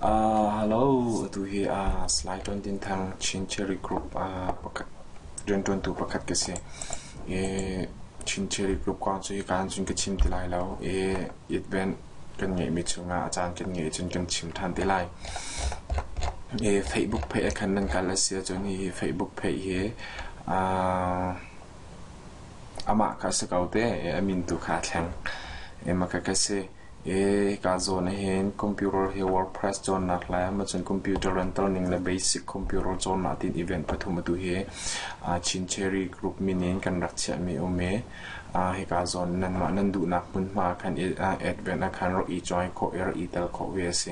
Hello ตัวเฮียสไลด์ตอนดินทางชินเชอรี่กรุ๊ปประกาศเดือนต้นตัวประกาศกันเสียชินเชอรี่กรุ๊ปก่อนช่วยการจนกันชิมที่ไรแล้วอีกเป็นกันเงี้ยมีช่วงอาจารย์กันเงี้ยจนกันชิมทันที่ไรFacebook เพจคันนั้นกันละเสียจนนี่ Facebook เพจอามาคัสเกาเต้มินตุขาแข็งมาคัสการโซนเห็นคอมพิวเตอร์วอร์ดเพรสโซนนักแล้วมาจนคอมพิวเตอร์รันตัวนิ่งและเบสิกคอมพิวเตอร์โซนนัดที่อีเวนต์ปฐมตัวชินเชอรี่กรุ๊ปมินิกันรักเชื่อมีโอเมการโซนนั้นมานั้นดูนักมันมาคันเอ็ดเวนต์คันเราอีจอยโคเอร์อีเตลโคเวส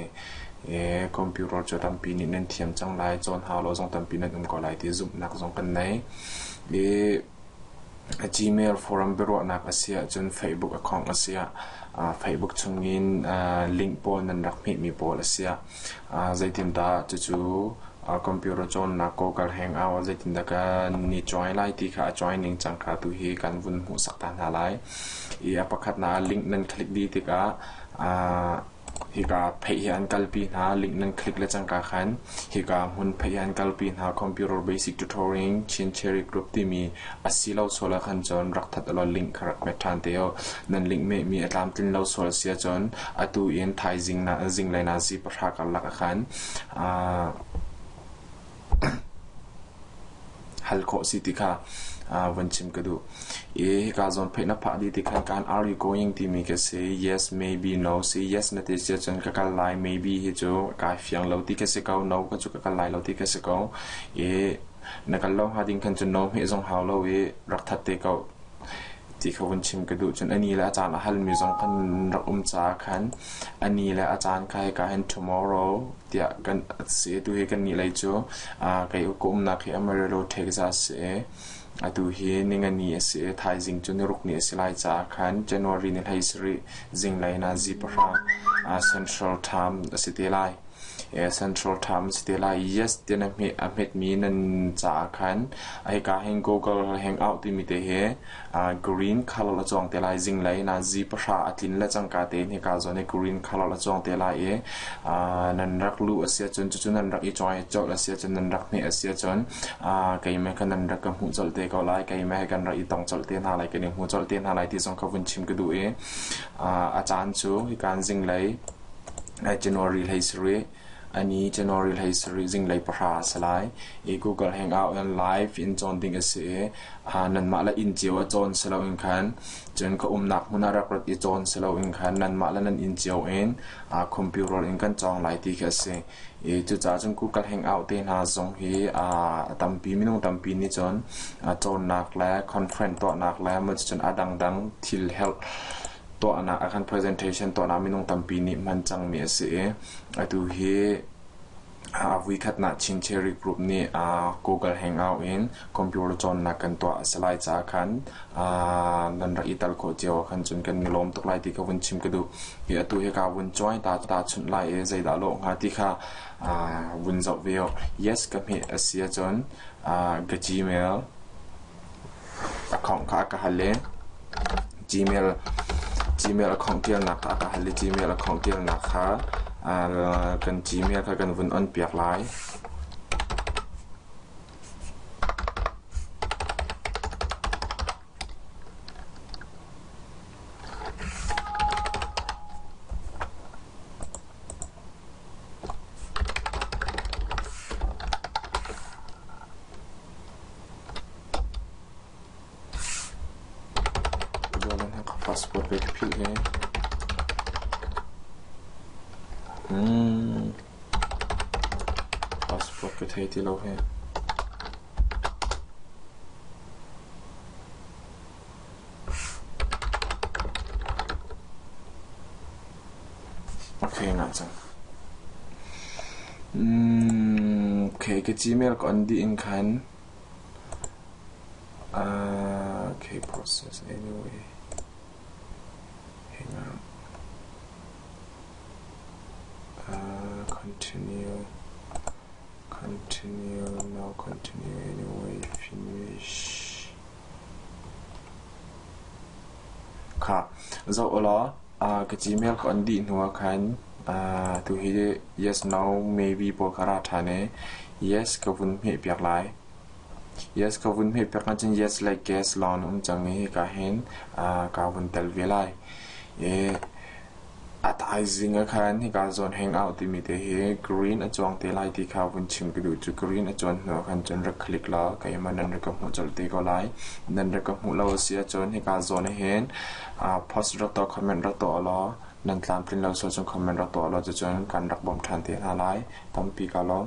คอมพิวเตอร์จะทำปีนี้นั้นเทียมจังไรโซนฮาวเราต้องทำปีนั้นก็ไล่ที่ซุมนักส่งกันไหนGmail forum บริวารนักอาเซียจน Facebook account อาเซียFacebook ช่องนี้ลิงก์โพลนั้นรักมีโพลอาเซียใจติมตาจู่คอมพิวเตอร์จนนัก Google Hangout ใจติมตากันนี่จอยไล่ที่ขาจอยนิ่งจังขาตุฮีกันวุ่นหัวสักตาหาไล่ประคัดนาลิงก์นั้นคลิกดีที่กาฮิกาพยายามกัลปีนาลิงก์นั้นคลิกและจังกาขันฮิกาหุ่นพยายามกัลปีนาคอมพิวเตอร์เบสิกทูตอริงชินเชอรี่กรุ๊ปที่มีอาศิลาโซลขันจนรักทัดเราลิงก์ครักเมทันเตียวนั้นลิงก์มีตามตินเราโซลเสียจนตัวเอ็นไทยจิงเลยนาซีประชากันลักขันฮัลโคสิติกาวันชิมก็ดูการส่งเพจนับผ่านดีที่การ are you going ที่มีก็ say yes maybe no say yes นั่นที่จะจนกับการไลน์ maybe ที่จะการเฟียงเราที่ก็ say go no ก็จะกับการไลน์เราที่ก็ say go นักการลองหาดิ้งกันจน no ให้ส่งหาเรารักทัดเตก็ที่เขาวันชิมก็ดูจนอันนี้แหละอาจารย์ฮัลมีส่งกันรักจากขันอันนี้แหละอาจารย์ใครก็เห็น tomorrow เดี๋ยวกันเสียดูให้กันนี่เลยจ้ะใครก็กุมนักให้อเมริกาเท็กซัสดูเห็นในงานนี้เสียไทยจิงจนรุกนี้สิไลจากขัน January นี่ไทยสิริจิงไลนาซีปรา Central Time สิเตไลCentral Time สิเตไล yes เดี๋ยวนั้นมีนั่นจากขันไอ้การ Google Hangout ที่มีเตะgreen color ละจงเตไลจิงไลนาซีปราอัดลินและจังการเตนให้การส่วนใน green color ละจงเตไลนั่นรักลู่เสียจนนั่นรักอีจอยจอดเสียจนนั่นรักเมียเสียจนไก่แม่กันนั่นรักกับหูจอดเตก็ไล่ไก่แม่กันรักอีตองจอดเตนอะไรกันเนี่ยหูจอดเตนอะไรที่ส่งเขาวันชิมก็ดูอาจารย์ชูการจิงไลJanuary เลยสิริอันนี้ January เลยสิริจิงไลประหารสลาย Google Hangout and Live in จอนดิ้งเสียนั่นมาละอินเจียวจอนเสลาอินขันจนก็หนักมุนารักรถอีจอนเสลาอินขันนั่นมาละนั่นอินเจียวคอมพิวเตอร์อินกันจองหลายที่แค่เสียจุดจ้าจน Google Hangout เตน่าส่งให้ตั้มปีไม่ต้องตั้มปีนี่จนหนักและคอนเฟรนซ์ตัวหนักแล้วมันจนดังทิลเฮลตัวน่ะอาคาร presentation ตัวน่ะไม่ต้องทำปีนี้มันจังมีเสียดูเฮวิคัดนัดชินเชอรี่กรุ๊ปนี่Google Hangout คอมพิวเตอร์จนนักกันตัวสไลด์จากขันนั่นรักอีตัลโคเจียวขันจนกันล้มตกไล่ที่เขาวันชิมก็ดูดูเฮกาวันจอยตาชุนไล่ใจดาโลหาที่ข้าวันจบวิว yes กับเฮเสียจนกับ Gmail ของข้ากับฮัลเล Gmail ของเที่ยวนักอาหาร Gmail ของเที่ยวนักค่ะกัน Gmail ค่ะกันวันอันเปียกไลน์พาสปอร์ตไปพิลเลยพาสปอร์ตก็เทที่เราให้โอเคนะจังโอเคก็ Gmail ก็อันดีอินคันโอเค process anyway Hangout continue now continue anyway finish ค่ะเราก็ Gmail ก็อันดีหัวคัน tu hi yes no maybe po kara thane yes ka vun me pyak lai yes ka vun me pyak chin yes like guess lon chang ni ka hen ka vun tel velai advertising a khan hi ka zone hangout ti mi te he green a chong te lai ti kha vun chim ku du chu green a chon no khan chen ra click la ka yama nan ra ka mu chal te ko lai nan ra ka mu lo sia chon hi ka zone hen post ra to comment ra to lo nan tlamtling lo so chon comment ra to lo chu chon kan rak bom than te la lai tam pi ka lo